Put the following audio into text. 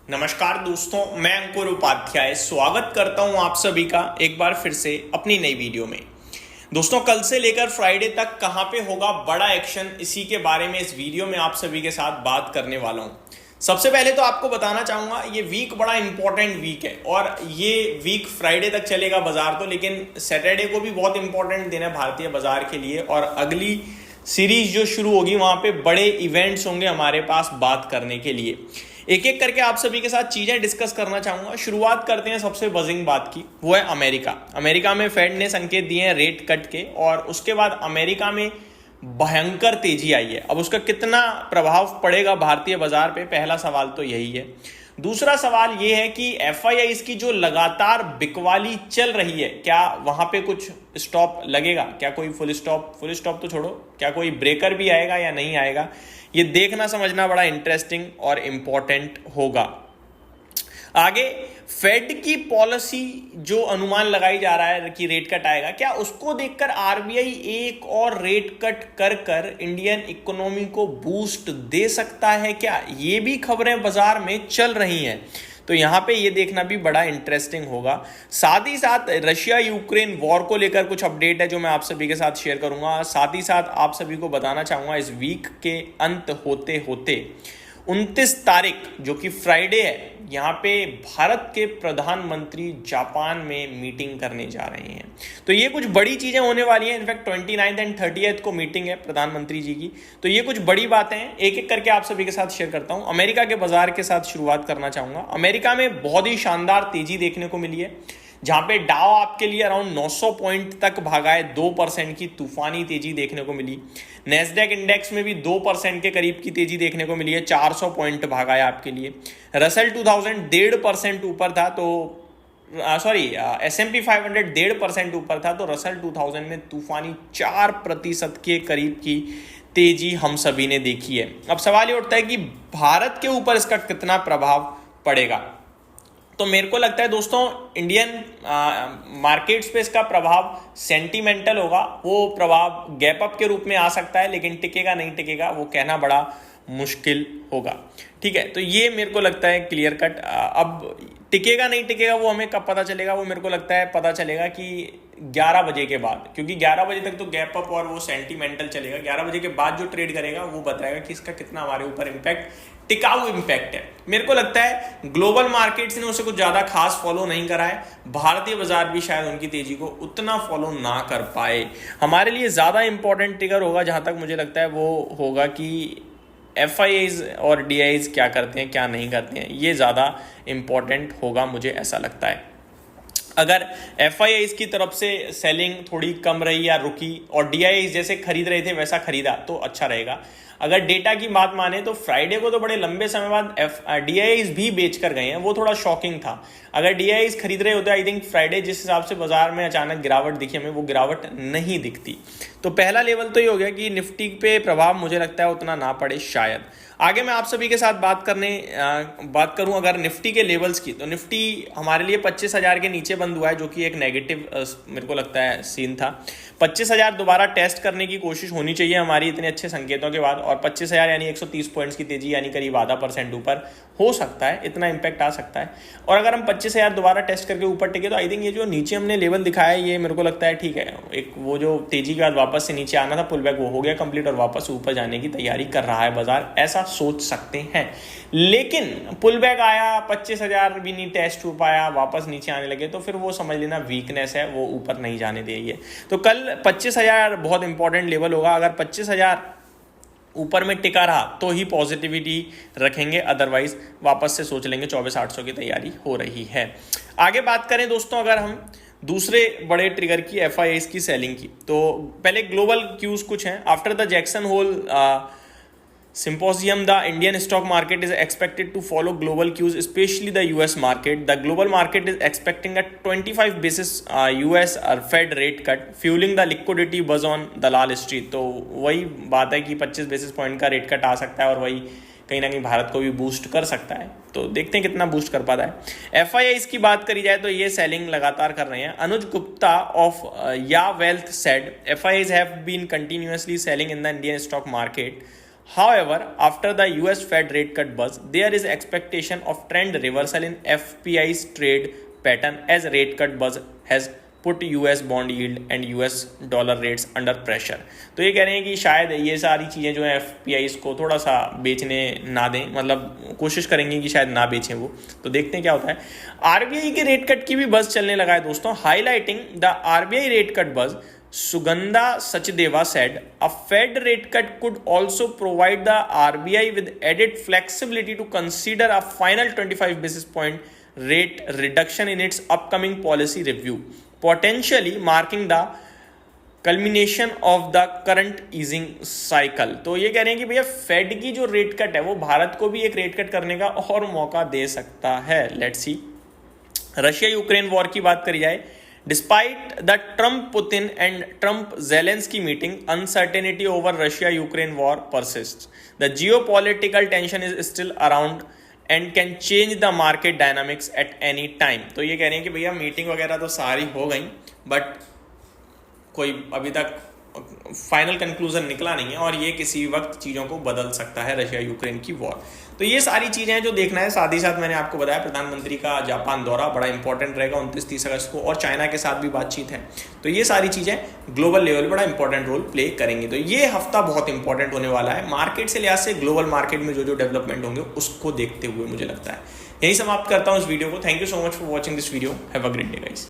नमस्कार दोस्तों, मैं अंकुर उपाध्याय स्वागत करता हूं आप सभी का एक बार फिर से अपनी नई वीडियो में। दोस्तों, कल से लेकर फ्राइडे तक कहां पे होगा बड़ा एक्शन, इसी के बारे में इस वीडियो में आप सभी के साथ बात करने वाला हूं। सबसे पहले तो आपको बताना चाहूंगा, ये वीक बड़ा इंपॉर्टेंट वीक है और ये वीक फ्राइडे तक चलेगा बाजार तो, लेकिन सैटरडे को भी बहुत इंपॉर्टेंट दिन है भारतीय बाजार के लिए। और अगली सीरीज जो शुरू होगी वहां पे बड़े इवेंट्स होंगे हमारे पास बात करने के लिए। एक एक करके आप सभी के साथ चीजें डिस्कस करना चाहूंगा। शुरुआत करते हैं सबसे बजिंग बात की, वो है अमेरिका। अमेरिका में फेड ने संकेत दिए हैं रेट कट के, और उसके बाद अमेरिका में भयंकर तेजी आई है। अब उसका कितना प्रभाव पड़ेगा भारतीय बाजार पे, पहला सवाल तो यही है। दूसरा सवाल यह है कि एफआईआईज की जो लगातार बिकवाली चल रही है, क्या वहां पे कुछ स्टॉप लगेगा? क्या कोई फुल स्टॉप तो छोड़ो, क्या कोई ब्रेकर भी आएगा या नहीं आएगा? ये देखना समझना बड़ा इंटरेस्टिंग और इंपॉर्टेंट होगा। आगे फेड की पॉलिसी जो अनुमान लगाई जा रहा है कि रेट कट आएगा, क्या उसको देखकर आरबीआई एक और रेट कट कर कर इंडियन इकोनॉमी को बूस्ट दे सकता है क्या? ये भी खबरें बाजार में चल रही हैं, तो यहां पे ये देखना भी बड़ा इंटरेस्टिंग होगा। साथ ही साथ रशिया यूक्रेन वॉर को लेकर कुछ अपडेट है जो मैं आप सभी के साथ शेयर करूंगा। साथ ही साथ आप सभी को बताना चाहूंगा, इस वीक के अंत होते होते 29 तारीख जो कि फ्राइडे है, यहाँ पे भारत के प्रधानमंत्री जापान में मीटिंग करने जा रहे हैं। तो ये कुछ बड़ी चीजें होने वाली हैं। इनफैक्ट 29 एंड 30 को मीटिंग है प्रधानमंत्री जी की, तो ये कुछ बड़ी बातें हैं, एक एक करके आप सभी के साथ शेयर करता हूं। अमेरिका के बाजार के साथ शुरुआत करना चाहूंगा। अमेरिका में बहुत ही शानदार तेजी देखने को मिली है, जहां पे डाउ आपके लिए अराउंड 900 पॉइंट तक भागा है, 2% की तूफानी तेजी देखने को मिली। नेस्डैक इंडेक्स में भी 2% के करीब की तेजी देखने को मिली है, 400 पॉइंट भागा है आपके लिए। रसल 2000 1.5% ऊपर था, तो S&P 500 1.5% ऊपर था, तो रसल 2000 में तूफानी 4% के करीब की तेजी हम सभी ने देखी है। अब सवाल ये उठता है कि भारत के ऊपर इसका कितना प्रभाव पड़ेगा। तो मेरे को लगता है दोस्तों, इंडियन मार्केट्स पे इसका प्रभाव सेंटिमेंटल होगा। वो प्रभाव गैप अप के रूप में आ सकता है, लेकिन टिकेगा नहीं टिकेगा वो कहना बड़ा मुश्किल होगा। ठीक है, तो ये मेरे को लगता है क्लियर कट। अब टिकेगा नहीं टिकेगा वो हमें कब पता चलेगा? वो मेरे को लगता है पता चलेगा कि 11 बजे के बाद, क्योंकि 11 बजे तक तो गैप अप और वो सेंटिमेंटल चलेगा। 11 बजे के बाद जो ट्रेड करेगा वो बताएगा कि इसका कितना हमारे ऊपर इम्पैक्ट, टिकाऊ इम्पैक्ट है। मेरे को लगता है ग्लोबल मार्केट्स ने उसे कुछ ज्यादा खास फॉलो नहीं करा है, भारतीय बाजार भी शायद उनकी तेजी को उतना फॉलो ना कर पाए। हमारे लिए ज्यादा इंपॉर्टेंट ट्रिगर होगा, जहां तक मुझे लगता है वो होगा कि एफआईआईज और डीआईज क्या करते हैं क्या नहीं करते हैं, ये ज़्यादा इंपॉर्टेंट होगा, मुझे ऐसा लगता है। अगर एफआईआईज की तरफ से सेलिंग थोड़ी कम रही या रुकी और डीआईज जैसे खरीद रहे थे वैसा खरीदा तो अच्छा रहेगा। अगर डेटा की बात माने तो फ्राइडे को तो बड़े लंबे समय बाद डीआईज भी बेच कर गए हैं, वो थोड़ा शॉकिंग था। अगर डीआईज खरीद रहे होते, आई थिंक फ्राइडे जिस हिसाब से बाजार में अचानक गिरावट दिखी हमें, वो गिरावट नहीं दिखती। तो पहला लेवल तो ये हो गया कि निफ्टी पे प्रभाव मुझे लगता है उतना ना पड़े शायद। आगे मैं आप सभी के साथ बात करूं अगर निफ्टी के लेवल्स की, तो निफ्टी हमारे लिए 25,000 के नीचे बंद हुआ है, जो कि एक नेगेटिव मेरे को लगता है सीन था। 25,000 दोबारा टेस्ट करने की कोशिश होनी चाहिए हमारी इतने अच्छे संकेतों के बाद, और 25,000 यानी 130 पॉइंट्स की तेजी, यानी करीब 0.5% ऊपर हो सकता है, इतना इंपैक्ट आ सकता है। और अगर हम 25,000 दोबारा टेस्ट करके ऊपर टिके तो आई थिंक ये जो नीचे हमने लेवल दिखाया है, ये मेरे को लगता है ठीक है। एक वो जो तेजी के बाद वापस से नीचे आना था पुल बैक, वो हो गया कंप्लीट और वापस ऊपर जाने की तैयारी कर रहा है बाजार, ऐसा सोच सकते हैं। लेकिन पुल बैक आया, 25,000 भी नहीं टेस्ट हो पाया, वापस नीचे आने लगे, तो फिर वो समझ लेना वीकनेस है, वो ऊपर नहीं जाने देगी। तो कल 25,000 बहुत इंपॉर्टेंट लेवल होगा। अगर 25,000 ऊपर में टिका रहा तो ही पॉजिटिविटी रखेंगे, अदरवाइज वापस से सोच लेंगे 24,800 की तैयारी हो रही है। आगे बात करें दोस्तों, अगर हम दूसरे बड़े ट्रिगर की, एफआईआईज की सेलिंग की, तो पहले ग्लोबल क्यूज कुछ हैं। After the Jackson Hole symposium, the Indian stock market is expected to follow global cues, especially the US market. The global market is expecting a 25 basis US Fed rate cut, fueling the liquidity buzz on Dalal street. तो वही बात है कि 25 basis point का rate cut आ सकता है और वही कहीं ना कहीं भारत को भी बूस्ट कर सकता है। तो देखते हैं कितना बूस्ट कर पाता है। एफआईआईज की बात करी जाए तो ये सेलिंग लगातार कर रहे हैं। Anuj Gupta of Ya Wealth said FIIs have been continuously selling in the Indian stock market. However, after the US Fed rate cut buzz, there is expectation of trend reversal in FPI's trade pattern as rate cut buzz has put US bond yield and US dollar rates under pressure. तो ये कह रहे हैं कि शायद ये सारी चीज़ें जो है FPIs को थोड़ा सा बेचने ना दें, मतलब कोशिश करेंगे कि शायद ना बेचें वो। तो देखते हैं क्या होता है। RBI के रेट कट की भी बज़ चलने लगा है दोस्तों। Highlighting the RBI rate cut buzz, Sugandha Sachdeva said, a Fed rate cut could also provide the RBI with added flexibility to consider a final 25 basis point rate reduction in its upcoming policy review, potentially marking the culmination of the current easing cycle। तो ये कह रहे हैं कि भैया fade की जो rate cut है वो भारत को भी एक रेट कट करने का और मौका दे सकता है। Let's see. Russia Ukraine war की बात करी जाए, Despite the Trump-Putin and Trump-Zelensky meeting, uncertainty over Russia-Ukraine war persists. The geopolitical tension is still around and can change the market dynamics at any time। तो ये कह रहे हैं कि भैया मीटिंग वगैरह तो सारी हो गई, बट कोई अभी तक फाइनल कंक्लूजन निकला नहीं है और ये किसी वक्त चीज़ों को बदल सकता है, रशिया यूक्रेन की वॉर। तो ये सारी चीज़ें हैं जो देखना है। साथ ही साथ मैंने आपको बताया प्रधानमंत्री का जापान दौरा बड़ा इंपॉर्टेंट रहेगा 29-30 अगस्त को, और चाइना के साथ भी बातचीत है। तो ये सारी चीज़ें ग्लोबल लेवल पर बड़ा इंपॉर्टेंट रोल प्ले करेंगी। तो ये हफ्ता बहुत इंपॉर्टेंट होने वाला है मार्केट से लिहाज से। ग्लोबल मार्केट में जो जो डेवलपमेंट होंगे उसको देखते हुए मुझे लगता है। यही समाप्त करता हूँ इस वीडियो को। Thank you so much for watching this video. Have a great day guys.